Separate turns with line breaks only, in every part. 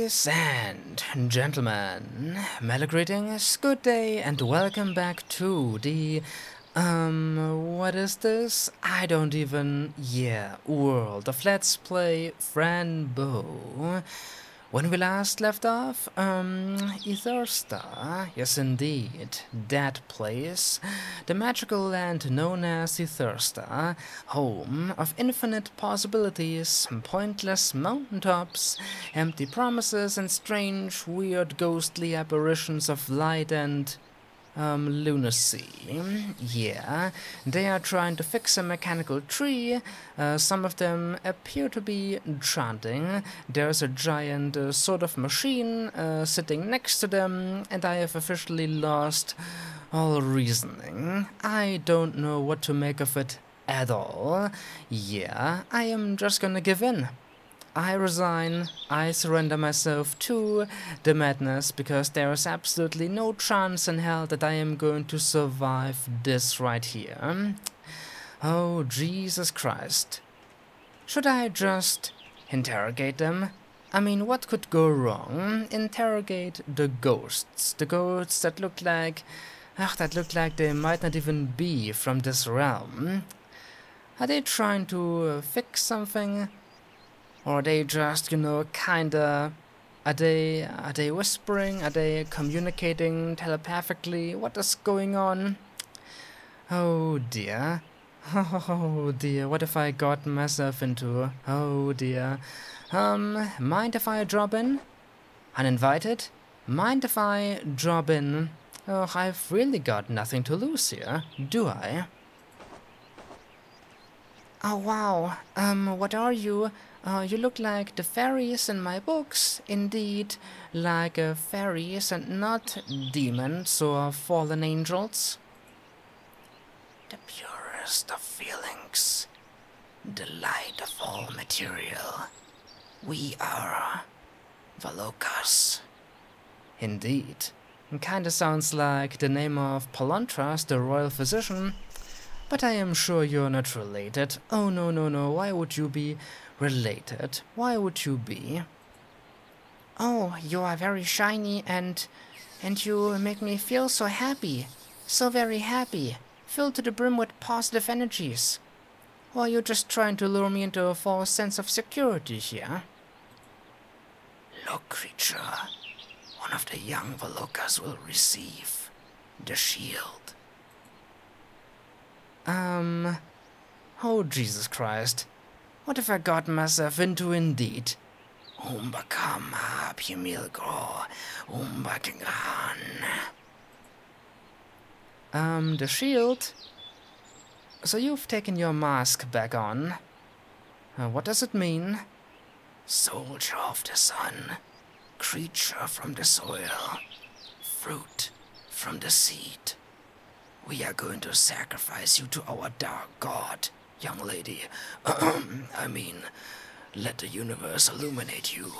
Ladies and gentlemen, mellow greetings, good day, and welcome back to the, what is this? I don't even, world of Let's Play Fran Bow. When we last left off, Ethersta, yes indeed, that place, the magical land known as Ethersta, home of infinite possibilities, pointless mountaintops, empty promises and strange, weird, ghostly apparitions of light and lunacy. Yeah, they are trying to fix a mechanical tree. Some of them appear to be chanting. There's a giant sort of machine sitting next to them, and I have officially lost all reasoning. I don't know what to make of it at all. Yeah, I am just gonna give in. I resign, I surrender myself to the madness, because there is absolutely no chance in hell that I am going to survive this right here. Oh, Jesus Christ. Should I just interrogate them? I mean, what could go wrong? Interrogate the ghosts that look like they might not even be from this realm. Are they trying to fix something? Or are they just, kinda... Are they whispering? Are they communicating telepathically? What is going on? Oh dear. Oh dear, what have I gotten myself into? Oh dear. Mind if I drop in? Uninvited? Mind if I drop in? Oh, I've really got nothing to lose here, do I? Oh wow, what are you? You look like the fairies in my books. Indeed, like fairies and not demons or fallen angels. The purest of feelings, the light of all material. We are Valokas. Indeed. Kinda sounds like the name of Palontras, the royal physician. But I am sure you're not related. Oh no, why would you be related? Why would you be? Oh, you are very shiny and you make me feel so happy. So very happy. Filled to the brim with positive energies. Or are you just trying to lure me into a false sense of security here? Look, creature. One of the young Valokas will receive the shield. Oh Jesus Christ. What have I got myself into indeed? Umbakama pimilgro, umbakangan. The shield? So you've taken your mask back on. What does it mean? Soldier of the sun, creature from the soil, fruit from the seed. We are going to sacrifice you to our dark god, young lady. I mean, let the universe illuminate you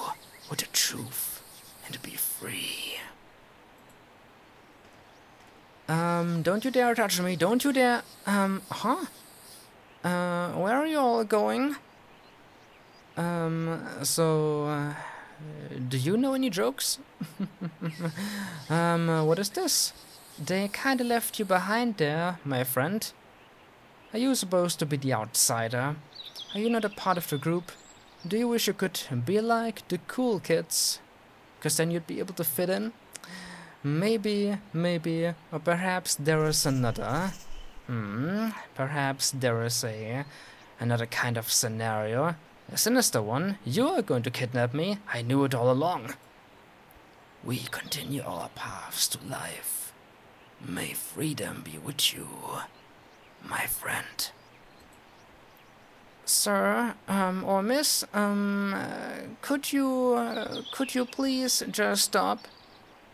with the truth and be free. Don't you dare touch me, don't you dare, where are you all going? Do you know any jokes? What is this? They kinda left you behind there, my friend. Are you supposed to be the outsider? Are you not a part of the group? Do you wish you could be like the cool kids? 'Cause then you'd be able to fit in? Maybe, or perhaps there is another. Perhaps there is another kind of scenario. A sinister one. You are going to kidnap me. I knew it all along. We continue our paths to life. May freedom be with you, my friend. Sir, or miss, could you please just stop?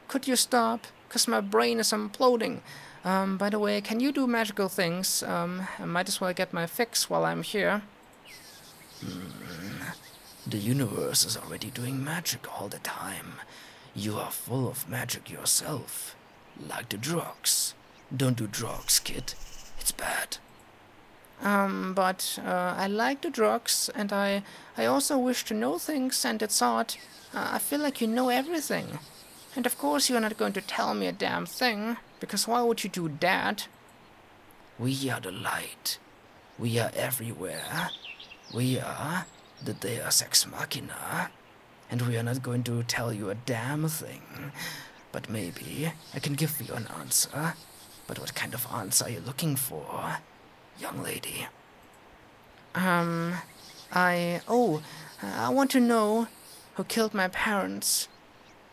Could you stop? 'Cause my brain is imploding. By the way, can you do magical things? I might as well get my fix while I'm here. The universe is already doing magic all the time. You are full of magic yourself. Like the drugs. Don't do drugs, kid. It's bad. But I like the drugs, and I also wish to know things, and it's odd. I feel like you know everything. And of course you're not going to tell me a damn thing, because why would you do that? We are the light. We are everywhere. We are the Deus Ex Machina. And we are not going to tell you a damn thing. But maybe I can give you an answer. But what kind of answer are you looking for, young lady? I want to know who killed my parents.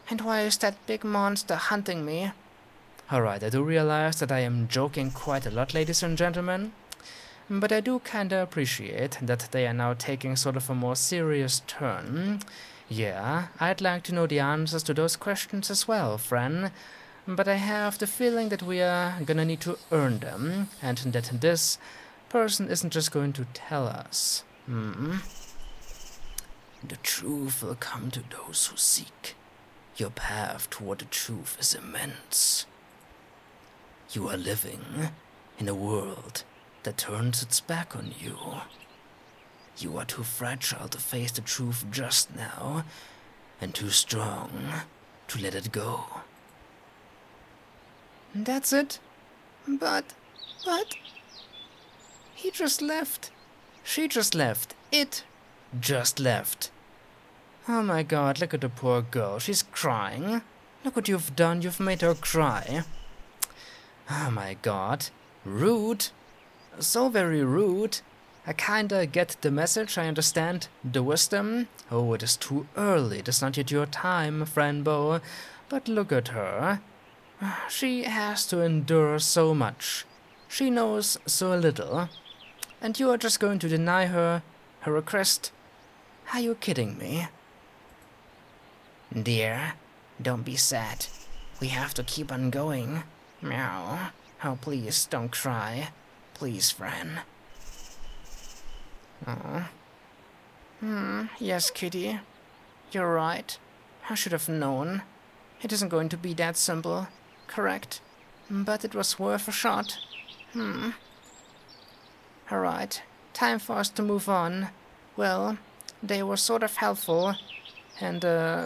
And why is that big monster hunting me? Alright, I do realize that I am joking quite a lot, ladies and gentlemen. But I do kinda appreciate that they are now taking sort of a more serious turn. Yeah, I'd like to know the answers to those questions as well, Fran. But I have the feeling that we are gonna need to earn them, and that this person isn't just going to tell us. The truth will come to those who seek. Your path toward the truth is immense. You are living in a world that turns its back on you. You are too fragile to face the truth just now, and too strong to let it go. That's it? But... he just left. She just left. It just left. Oh my god, look at the poor girl. She's crying. Look what you've done. You've made her cry. Oh my god. Rude. So very rude. I kinda get the message, I understand the wisdom. Oh, it is too early. It is not yet your time, Fran Bow. But look at her. She has to endure so much. She knows so little. And you are just going to deny her her request? Are you kidding me? Dear, don't be sad. We have to keep on going. Meow. Oh, please, don't cry. Please, Fran. Oh. Yes, kitty. You're right. I should have known. It isn't going to be that simple. Correct. But it was worth a shot. Alright. Time for us to move on. Well, they were sort of helpful. And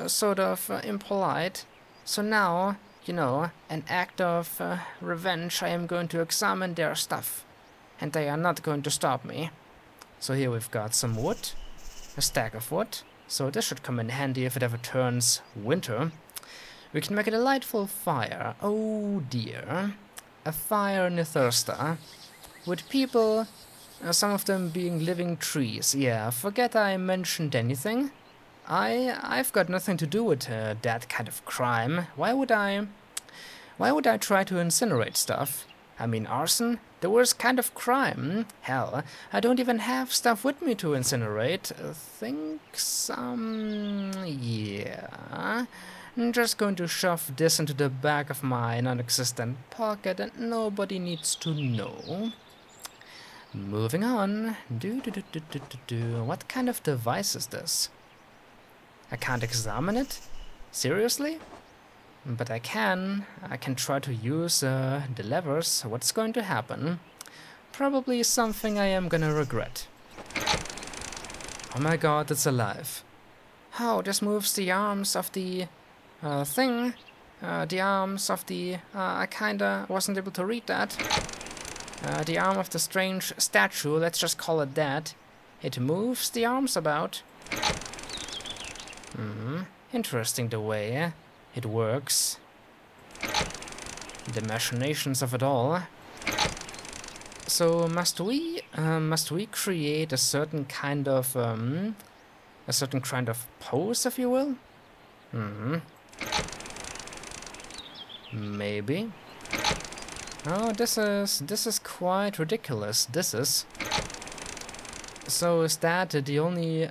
sort of impolite. So now, you know, an act of revenge, I am going to examine their stuff. And they are not going to stop me. So here we've got some wood. A stack of wood. So this should come in handy if it ever turns winter. We can make a delightful fire. Oh dear. A fire in a thirster. With people, some of them being living trees. Yeah, forget I mentioned anything. I've got nothing to do with that kind of crime. Why would I try to incinerate stuff? I mean, arson? The worst kind of crime. Hell, I don't even have stuff with me to incinerate. Yeah. I'm just going to shove this into the back of my non-existent pocket and nobody needs to know. Moving on. What kind of device is this? I can't examine it? Seriously? But I can try to use the levers. What's going to happen? Probably something I am gonna regret. Oh my god, it's alive. Oh, this moves the arms of the thing. The arms of the... I kinda wasn't able to read that. The arm of the strange statue, let's just call it that. It moves the arms about. Interesting the way it works. The machinations of it all. So must we create a certain kind of pose, if you will? Maybe. Oh, this is quite ridiculous. This is. So is that the only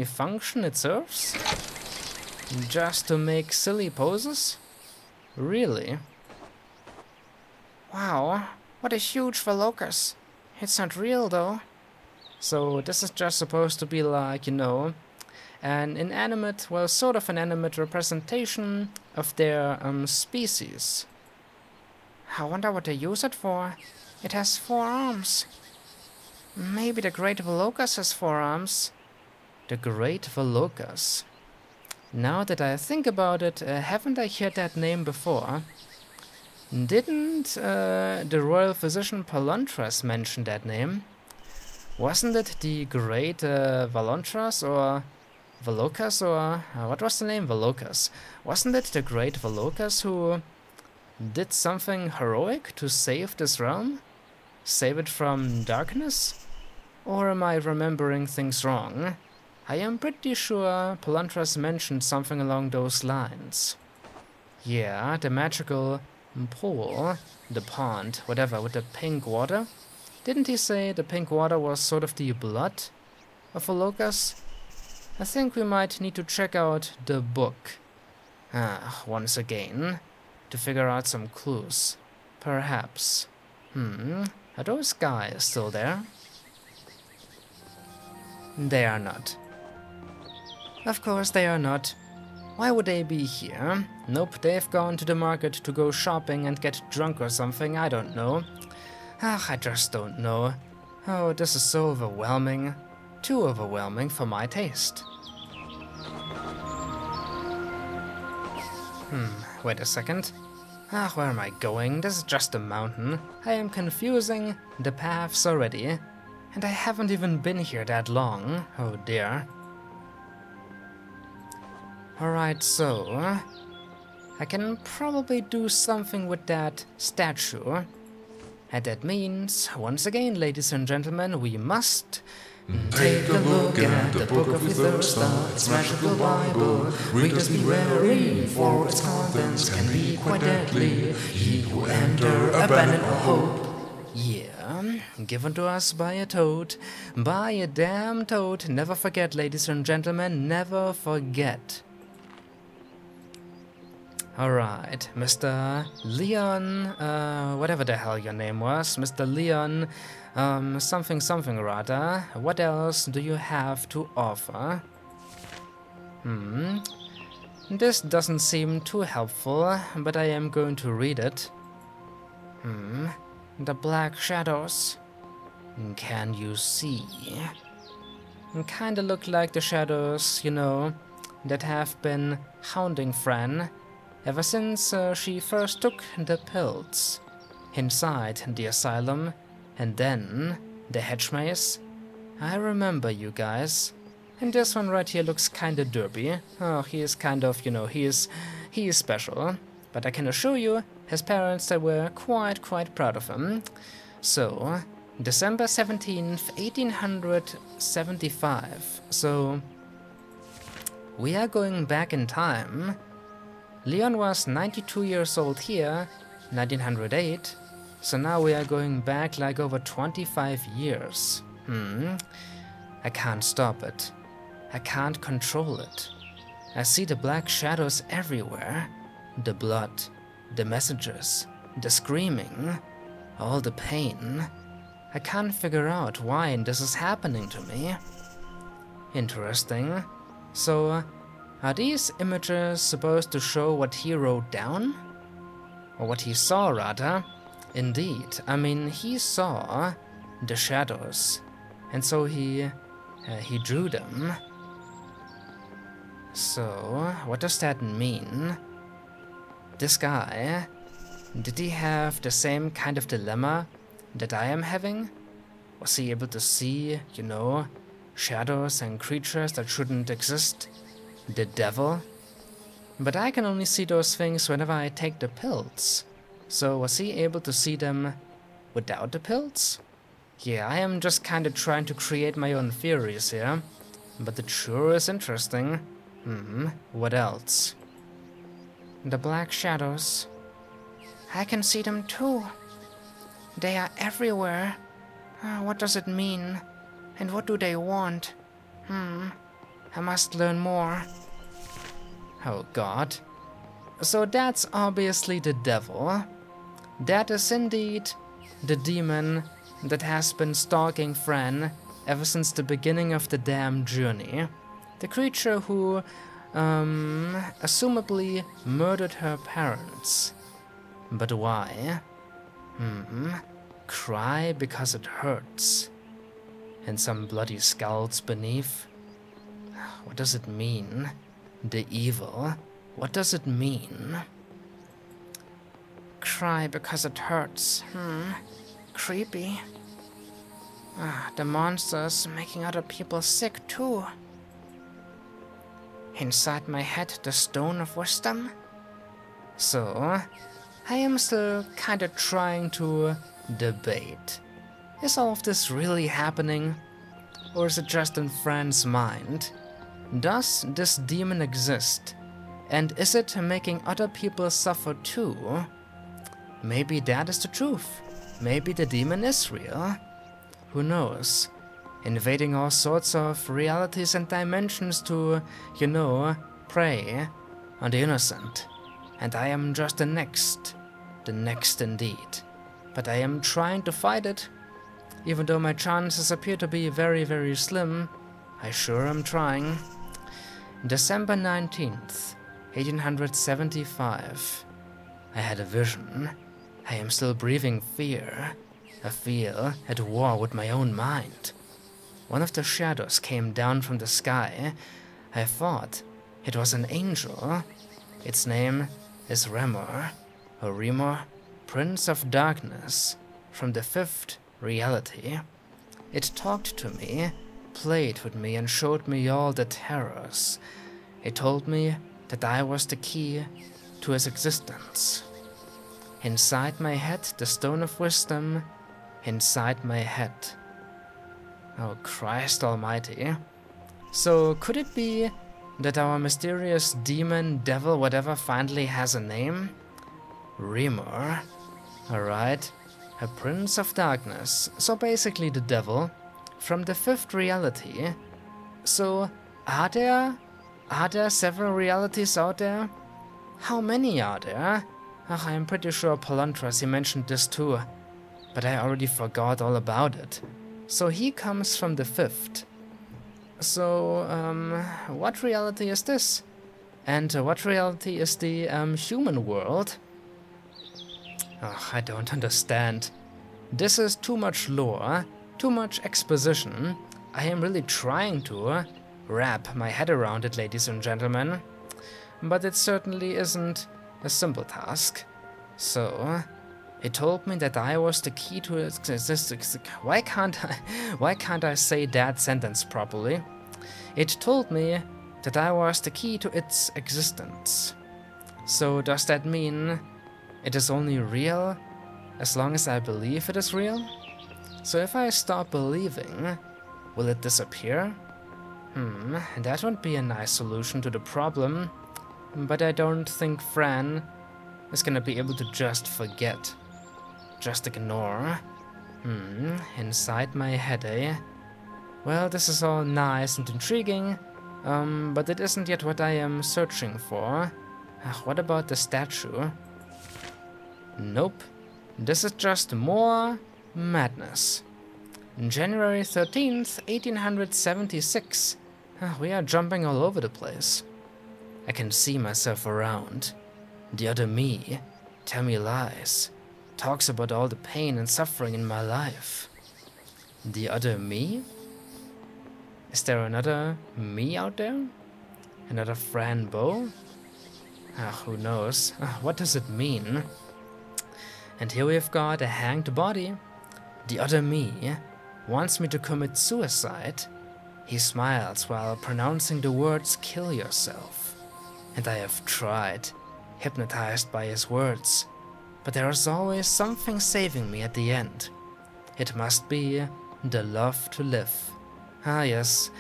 function it serves? Just to make silly poses? Really? Wow, what a huge Velocus. It's not real though. So this is just supposed to be like, you know, an inanimate, well, sort of an animate representation of their species. I wonder what they use it for. It has 4 arms. Maybe the Great Velocus has 4 arms. The Great Velocus. Now that I think about it, haven't I heard that name before? Didn't the royal physician Palontras mention that name? Wasn't it the Great Valontras or Velocus or... what was the name? Velocus. Wasn't it the Great Velocus who did something heroic to save this realm? Save it from darkness? Or am I remembering things wrong? I am pretty sure Palontras mentioned something along those lines. Yeah, the magical pool, the pond, whatever, with the pink water. Didn't he say the pink water was sort of the blood of a locust? I think we might need to check out the book. Once again, to figure out some clues. Perhaps. Are those guys still there? They are not. Of course they are not. Why would they be here? Nope, they've gone to the market to go shopping and get drunk or something, I don't know. I just don't know. Oh, this is so overwhelming. Too overwhelming for my taste. Wait a second. Where am I going? This is just a mountain. I am confusing the paths already. And I haven't even been here that long. Oh dear. Alright, so... I can probably do something with that statue. And that means, once again, ladies and gentlemen, we must... take a look at the Book of Thirsta, its magical Bible. Readers be wary, for its contents can be quite deadly. He who enter abandon all hope. Yeah, given to us by a toad. By a damn toad. Never forget, ladies and gentlemen, never forget. Alright, Mr. León, whatever the hell your name was, Mr. León, something or other. What else do you have to offer? This doesn't seem too helpful, but I am going to read it. The black shadows. Can you see? Kinda look like the shadows, you know, that have been hounding Fran ever since she first took the pills inside the asylum, and then the hedge maze. I remember you guys. And this one right here looks kinda derpy. Oh, he is kind of, you know, he is special. But I can assure you, his parents, they were quite proud of him. So, December 17th, 1875. So, we are going back in time. León was 92 years old here, 1908, so now we are going back like over 25 years. I can't stop it. I can't control it. I see the black shadows everywhere. The blood, the messages, the screaming, all the pain. I can't figure out why this is happening to me. Interesting. So, are these images supposed to show what he wrote down? Or what he saw, rather? Indeed, I mean, he saw the shadows, and so he drew them. So, what does that mean? This guy, did he have the same kind of dilemma that I am having? Was he able to see, you know, shadows and creatures that shouldn't exist? The devil? But I can only see those things whenever I take the pills. So was he able to see them without the pills? Yeah, I am just kinda trying to create my own theories here. But it sure is interesting. What else? The black shadows. I can see them too. They are everywhere. What does it mean? And what do they want? I must learn more. Oh god. So that's obviously the devil. That is indeed the demon that has been stalking Fran ever since the beginning of the damn journey. The creature who, assumably murdered her parents. But why? Cry because it hurts. And some bloody skulls beneath. What does it mean? The evil. What does it mean? Cry because it hurts. Creepy. The monsters making other people sick too. Inside my head, the stone of wisdom. So, I am still kinda trying to debate. Is all of this really happening? Or is it just in Fran's mind? Does this demon exist? And is it making other people suffer too? Maybe that is the truth. Maybe the demon is real. Who knows? Invading all sorts of realities and dimensions to, prey on the innocent. And I am just the next indeed. But I am trying to fight it. Even though my chances appear to be very, very slim, I sure am trying. December 19th, 1875. I had a vision. I am still breathing fear. I feel at war with my own mind. One of the shadows came down from the sky. I thought it was an angel. Its name is Remor, or Remor, Prince of Darkness, from the 5th reality. It talked to me, played with me, and showed me all the terrors. It told me that I was the key to his existence. Inside my head, the stone of wisdom, inside my head. Oh, Christ almighty. So, could it be that our mysterious demon, devil, whatever, finally has a name? Remor. Alright. A prince of darkness. So basically the devil. From the 5th reality. So, are there several realities out there? How many are there? I am pretty sure Polantras, he mentioned this too. But I already forgot all about it. So he comes from the 5th. So, what reality is this? And what reality is the human world? I don't understand. This is too much lore, too much exposition. I am really trying to wrap my head around it, ladies and gentlemen. But it certainly isn't a simple task. So, it told me that I was the key to its existence. Why can't I say that sentence properly? It told me that I was the key to its existence. So does that mean it is only real as long as I believe it is real? So if I stop believing, will it disappear? That would be a nice solution to the problem. But I don't think Fran is gonna be able to just forget. Just ignore. Inside my head, eh? Well, this is all nice and intriguing, but it isn't yet what I am searching for. What about the statue? Nope. This is just more madness. January 13th, 1876. We are jumping all over the place. I can see myself around. The other me, tell me lies, talks about all the pain and suffering in my life. The other me? Is there another me out there? Another Fran Bow? Who knows? What does it mean? And here we've got a hanged body. The other me wants me to commit suicide. He smiles while pronouncing the words "kill yourself." And I have tried, hypnotized by his words. But there is always something saving me at the end. It must be the love to live. Yes,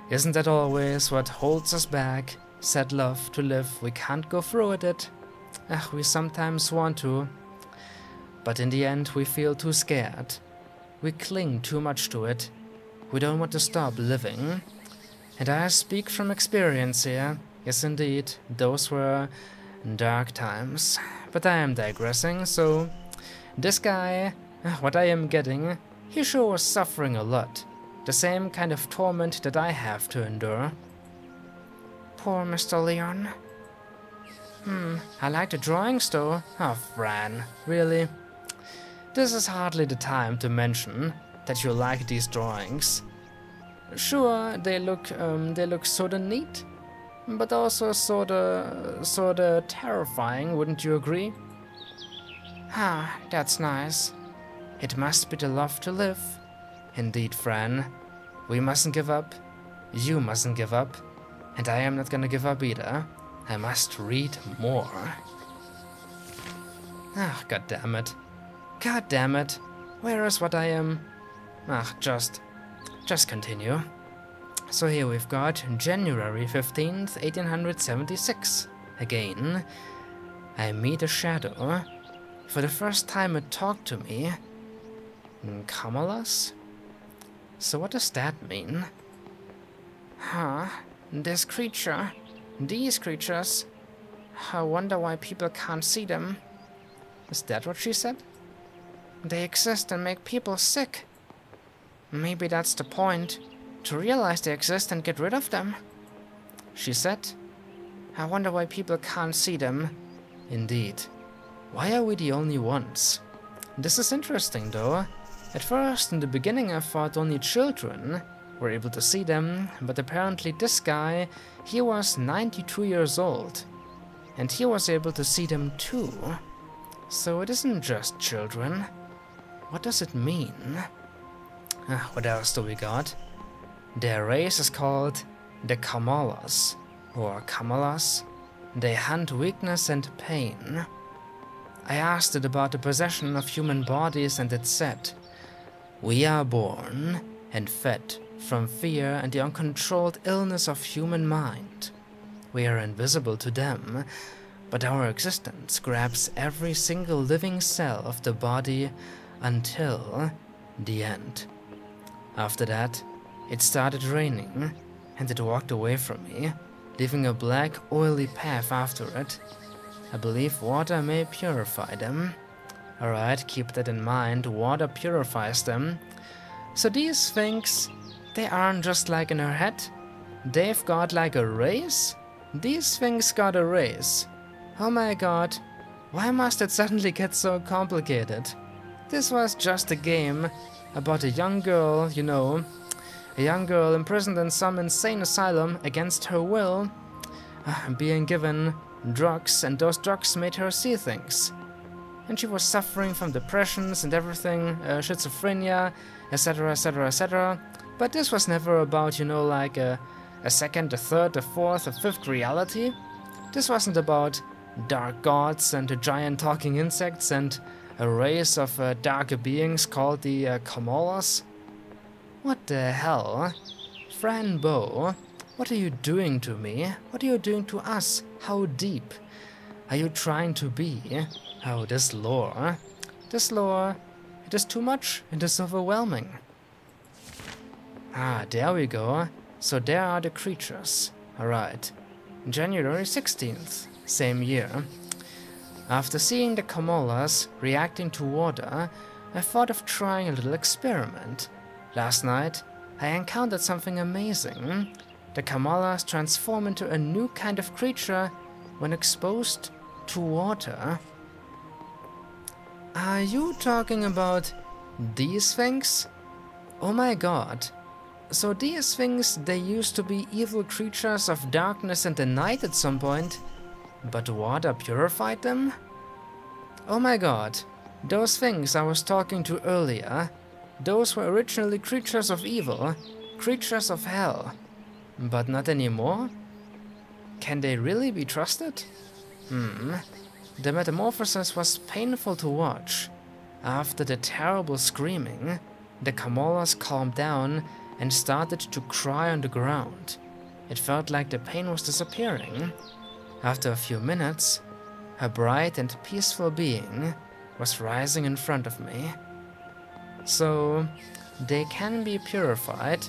isn't that always what holds us back? Said love to live, we can't go through with it. We sometimes want to. But in the end we feel too scared. We cling too much to it. We don't want to stop living. And I speak from experience here. Yes indeed, those were dark times. But I am digressing, so this guy, what I am getting, he sure was suffering a lot. The same kind of torment that I have to endure. Poor Mr. León. I like the drawings though. Oh, Fran, really? This is hardly the time to mention that you like these drawings. Sure, they look sorta neat, but also sorta terrifying, wouldn't you agree? Ah, that's nice. It must be the love to live. Indeed, Fran. We mustn't give up. You mustn't give up. And I am not gonna give up either. I must read more. Ah, god damn it. God damn it. Where is what I am? Ah, just continue. So here we've got January 15th, 1876. Again, I meet a shadow. For the first time it talked to me. Kamalas? So what does that mean? Huh? This creature. These creatures. I wonder why people can't see them. Is that what she said? They exist and make people sick. Maybe that's the point. To realize they exist and get rid of them. She said, I wonder why people can't see them. Indeed. Why are we the only ones? This is interesting though. At first, in the beginning, I thought only children were able to see them, but apparently this guy, he was 92 years old. And he was able to see them too. So it isn't just children. What does it mean? What else do we got? Their race is called the Kamalas, or Kamalas. They hunt weakness and pain. I asked it about the possession of human bodies and it said, we are born and fed from fear and the uncontrolled illness of human mind. We are invisible to them, but our existence grabs every single living cell of the body until the end. After that, it started raining, and it walked away from me, leaving a black, oily path after it. I believe water may purify them. Alright, keep that in mind, water purifies them. So these things, they aren't just like in her head. They've got like a race? These things got a race. Oh my god, why must it suddenly get so complicated? This was just a game about a young girl, you know, a young girl imprisoned in some insane asylum against her will, being given drugs, and those drugs made her see things. And she was suffering from depressions and everything, schizophrenia, etc, etc, etc. But this was never about, you know, like a second, a third, a fourth, a fifth reality. This wasn't about dark gods and giant talking insects and a race of darker beings called the Kamalas. What the hell? Fran Bow, what are you doing to me? What are you doing to us? How deep are you trying to be? Oh, this lore. This lore, it is too much. It is overwhelming. Ah, there we go. So there are the creatures. Alright. January 16th, same year. After seeing the Kamalas reacting to water, I thought of trying a little experiment. Last night, I encountered something amazing. The Kamalas transform into a new kind of creature when exposed to water. Are you talking about these things? Oh my god. So these things, they used to be evil creatures of darkness and the night at some point, but water purified them? Oh my god. Those things I was talking to earlier, those were originally creatures of evil, creatures of hell. But not anymore? Can they really be trusted? The metamorphosis was painful to watch. After the terrible screaming, the Kamalas calmed down and started to cry on the ground. It felt like the pain was disappearing. After a few minutes, a bright and peaceful being was rising in front of me. So, they can be purified.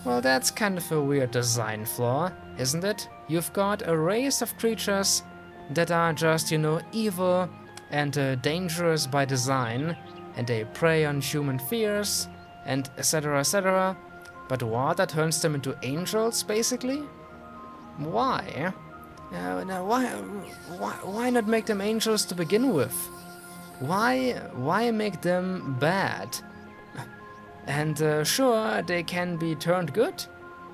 Well, that's kind of a weird design flaw, isn't it? You've got a race of creatures that are just, you know, evil and dangerous by design, and they prey on human fears, and etc, etc. But water turns them into angels, basically? Why? Why not make them angels to begin with? Why make them bad? And sure, they can be turned good,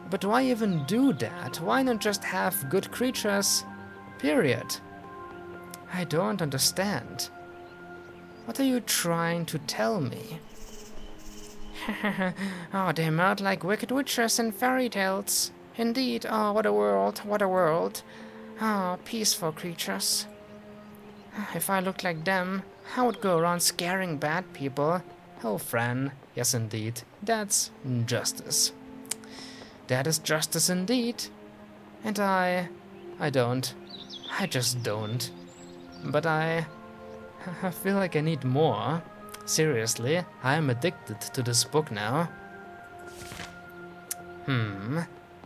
but why even do that? Why not just have good creatures? Period. I don't understand. What are you trying to tell me? Oh, they melt like wicked witches in fairy tales. Indeed, oh, what a world, what a world. Oh, peaceful creatures. If I looked like them, I would go around scaring bad people. Oh, Fran, yes indeed, that's justice. That is justice indeed. And I just don't. But I feel like I need more. Seriously, I am addicted to this book now.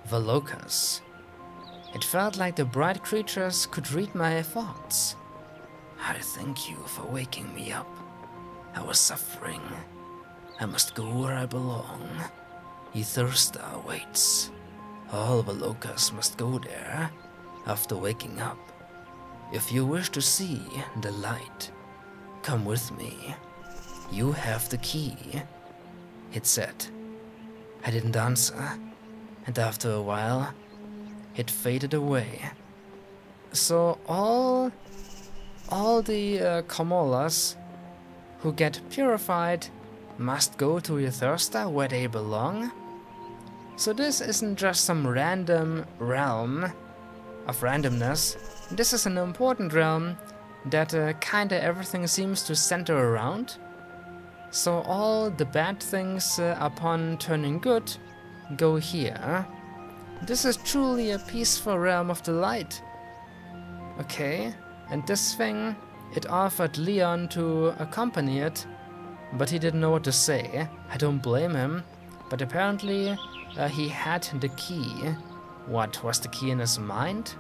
Velocas. It felt like the bright creatures could read my thoughts. I thank you for waking me up. I was suffering. I must go where I belong. Thirsta awaits. All Velocas must go there after waking up. If you wish to see the light, come with me. You have the key, it said. I didn't answer, and after a while, it faded away. So all the Kamolas who get purified must go to Thirsta where they belong? So this isn't just some random realm of randomness. This is an important realm that kinda everything seems to center around. So all the bad things upon turning good go here. This is truly a peaceful realm of the light. Okay, and this thing, it offered León to accompany it, but he didn't know what to say. I don't blame him, but apparently he had the key. What, was the key in his mind?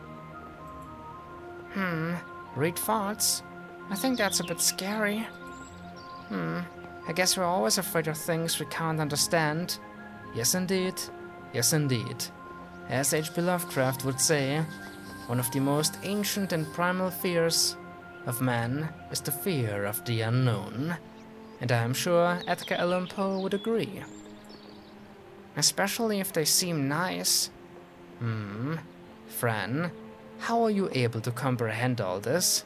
Read thoughts? I think that's a bit scary. I guess we're always afraid of things we can't understand. Yes indeed, yes indeed. As H.P. Lovecraft would say, one of the most ancient and primal fears of man is the fear of the unknown. And I am sure Edgar Allan Poe would agree. Especially if they seem nice. Fran, how are you able to comprehend all this?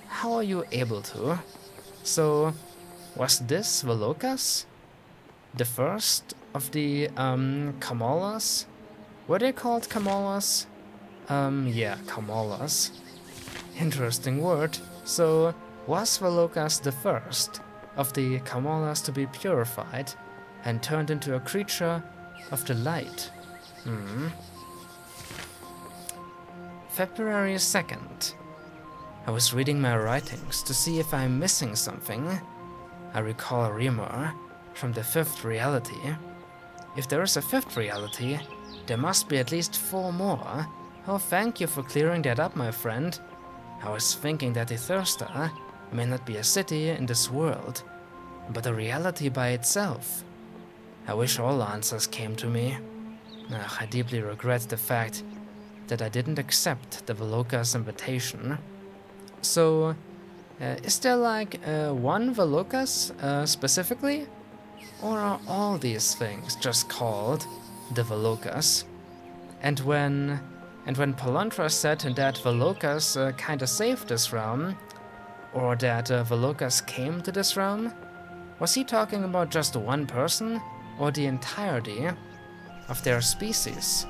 How are you able to? So, was this Velocas? The first of the Kamalas? Were they called Kamalas? Yeah, Kamalas. Interesting word. So, was Velocas the first of the Kamalas to be purified and turned into a creature of the light? February 2nd. I was reading my writings to see if I'm missing something. I recall a rumor from the fifth reality. If there is a fifth reality, there must be at least 4 more. Oh, thank you for clearing that up, my friend. I was thinking that Thirsta may not be a city in this world, but a reality by itself. I wish all answers came to me. I deeply regret the fact that I didn't accept the Velocas' invitation. So, is there like one Velocas specifically? Or are all these things just called the Velocas? And when Palantra said that Velocas kinda saved this realm, or that Velocas came to this realm, was he talking about just one person, or the entirety of their species?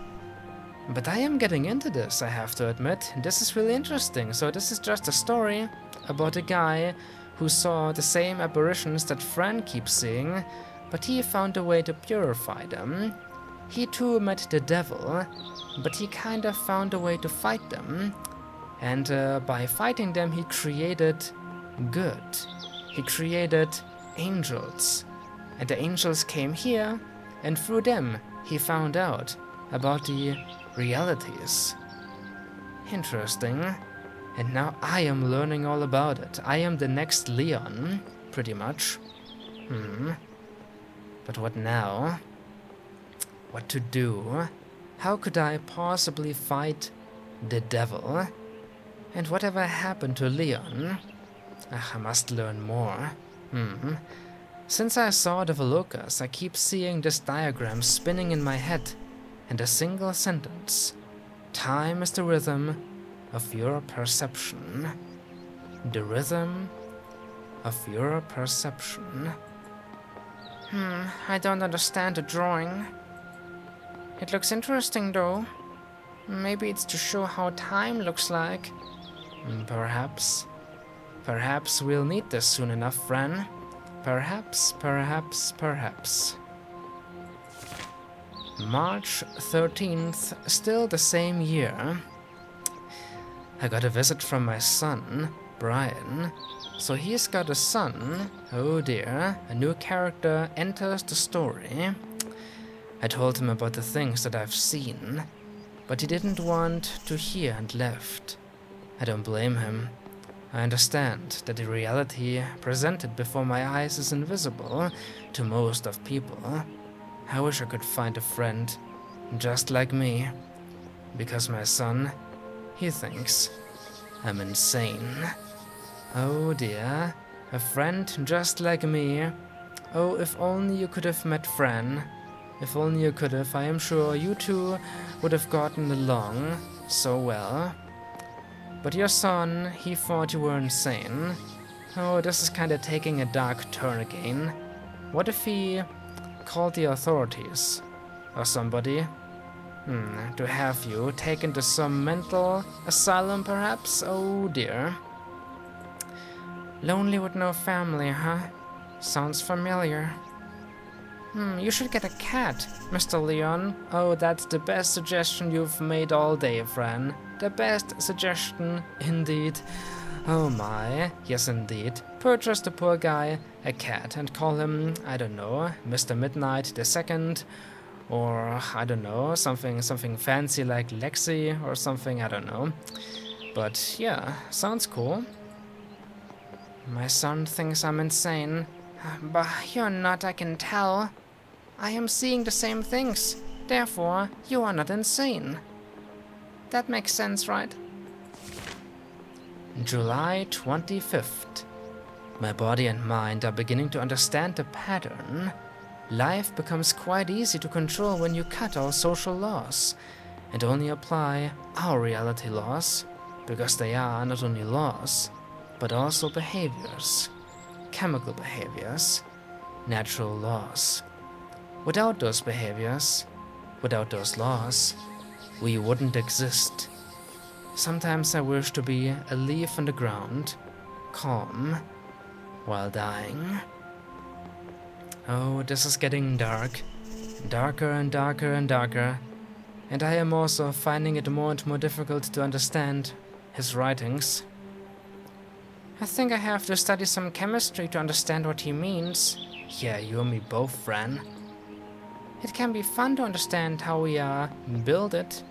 But I am getting into this, I have to admit. This is really interesting. So this is just a story about a guy who saw the same apparitions that Fran keeps seeing, but he found a way to purify them. He too met the devil, but he kind of found a way to fight them. And by fighting them, he created good. He created angels. And the angels came here, and through them, he found out about the realities. Interesting. And now I am learning all about it. I am the next León, pretty much. But what now? What to do? How could I possibly fight the devil? And whatever happened to León? I must learn more. Since I saw the Velokas, I keep seeing this diagram spinning in my head, and a single sentence. Time is the rhythm of your perception. The rhythm of your perception. I don't understand the drawing. It looks interesting though. Maybe it's to show how time looks like. Perhaps. Perhaps we'll need this soon enough, Fran. Perhaps. March 13th, still the same year. I got a visit from my son, Brian. So he's got a son. Oh dear, a new character enters the story. I told him about the things that I've seen, but he didn't want to hear and left. I don't blame him. I understand that the reality presented before my eyes is invisible to most of people. I wish I could find a friend just like me, because my son, he thinks I'm insane. Oh dear, a friend just like me. Oh, if only you could have met Fran. If only you could have, I am sure you two would have gotten along so well. But your son, he thought you were insane. Oh, this is kinda taking a dark turn again. What if he called the authorities? Or somebody? To have you taken to some mental asylum, perhaps? Oh dear. Lonely with no family, huh? Sounds familiar. You should get a cat, Mr. León. Oh, that's the best suggestion you've made all day, Fran. The best suggestion, indeed. Oh my, yes indeed. Purchase the poor guy a cat and call him, I don't know, Mr. Midnight II, or I don't know, something fancy like Lexi or something, I don't know. But yeah, sounds cool. My son thinks I'm insane. But you're not, I can tell. I am seeing the same things. Therefore, you are not insane. That makes sense, right? July 25th. My body and mind are beginning to understand the pattern. Life becomes quite easy to control when you cut all social laws and only apply our reality laws, because they are not only laws, but also behaviors. Chemical behaviors, natural laws. Without those behaviors, without those laws, we wouldn't exist. Sometimes I wish to be a leaf on the ground, calm, while dying. Oh, this is getting dark. Darker and darker and darker. And I am also finding it more and more difficult to understand his writings. I think I have to study some chemistry to understand what he means. Yeah, you and me both, Fran. It can be fun to understand how we are build it,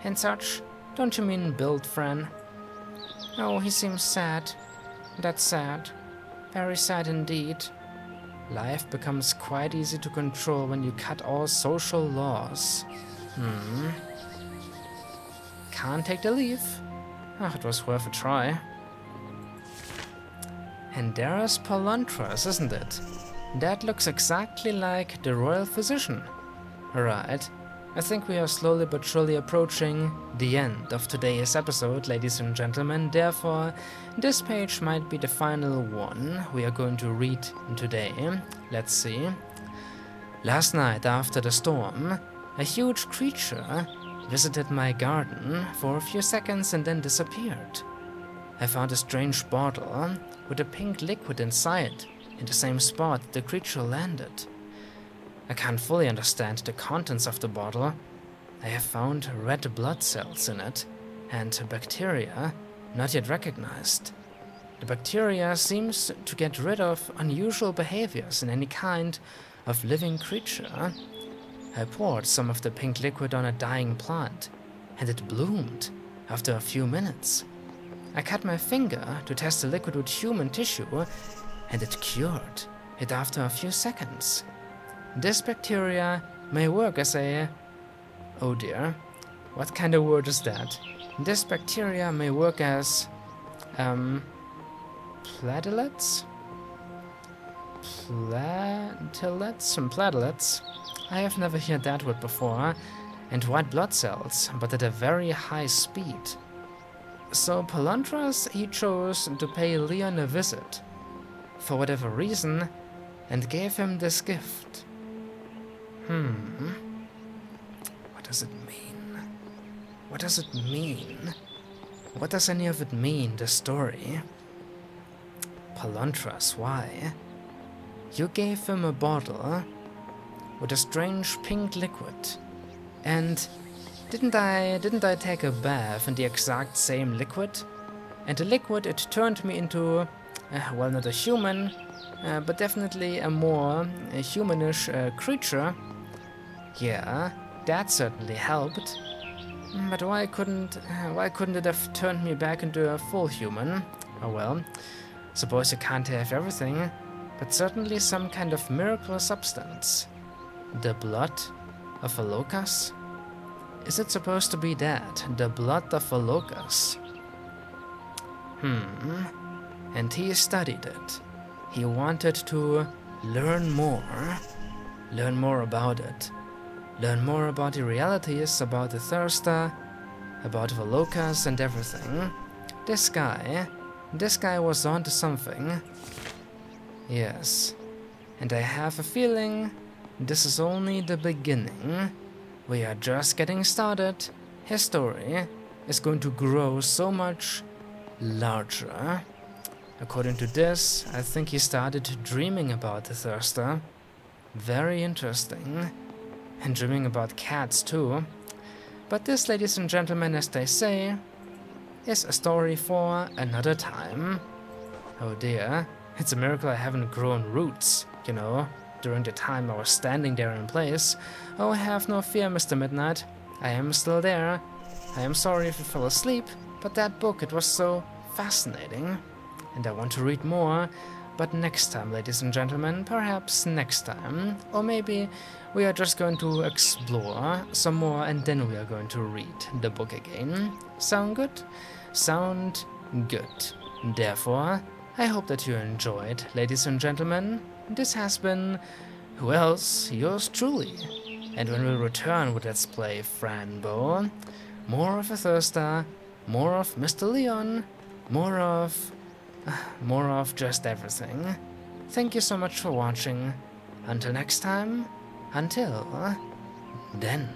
and such. Don't you mean build, Fran? Oh, he seems sad. That's sad. Very sad indeed. Life becomes quite easy to control when you cut all social laws. Can't take the leaf. It was worth a try. And there's Polantras, isn't it? That looks exactly like the royal physician. Right. I think we are slowly but surely approaching the end of today's episode, ladies and gentlemen. Therefore, this page might be the final one we are going to read today. Let's see. Last night, after the storm, a huge creature visited my garden for a few seconds and then disappeared. I found a strange bottle with a pink liquid inside in the same spot the creature landed. I can't fully understand the contents of the bottle. I have found red blood cells in it and bacteria not yet recognized. The bacteria seems to get rid of unusual behaviors in any kind of living creature. I poured some of the pink liquid on a dying plant and it bloomed after a few minutes. I cut my finger to test the liquid with human tissue and it cured it after a few seconds. This bacteria may work as a... Oh dear, what kind of word is that? This bacteria may work as... Platelets? Platelets? I have never heard that word before. And white blood cells, but at a very high speed. So Palontras, he chose to pay León a visit, for whatever reason, and gave him this gift. What does it mean? What does it mean? What does any of it mean, the story? Palontras, why? You gave him a bottle with a strange pink liquid. And didn't I take a bath in the exact same liquid? And the liquid, it turned me into, well, not a human, but definitely a more humanish creature. Yeah, that certainly helped. But why couldn't it have turned me back into a full human? Oh well, suppose you can't have everything, but certainly some kind of miracle substance. The blood of a locust? Is it supposed to be that? The blood of a locust? And he studied it. He wanted to learn more about it. Learn more about the realities, about the thirster, about the locust and everything. This guy was onto something. Yes. And I have a feeling this is only the beginning. We are just getting started. His story is going to grow so much larger. According to this, I think he started dreaming about the thirster. Very interesting. And dreaming about cats too. But this, ladies and gentlemen, as they say, is a story for another time. Oh dear, it's a miracle I haven't grown roots, you know, during the time I was standing there in place. Oh, have no fear, Mr. Midnight. I am still there. I am sorry if you fell asleep, but that book, it was so fascinating. And I want to read more, but next time, ladies and gentlemen, perhaps next time. Or maybe we are just going to explore some more and then we are going to read the book again. Sound good? Sound good. Therefore, I hope that you enjoyed, ladies and gentlemen. This has been, who else? Yours truly. And when we return with Let's Play Fran Bow, more of a thirster, more of Mr. León, more of just everything. Thank you so much for watching. Until next time, until then.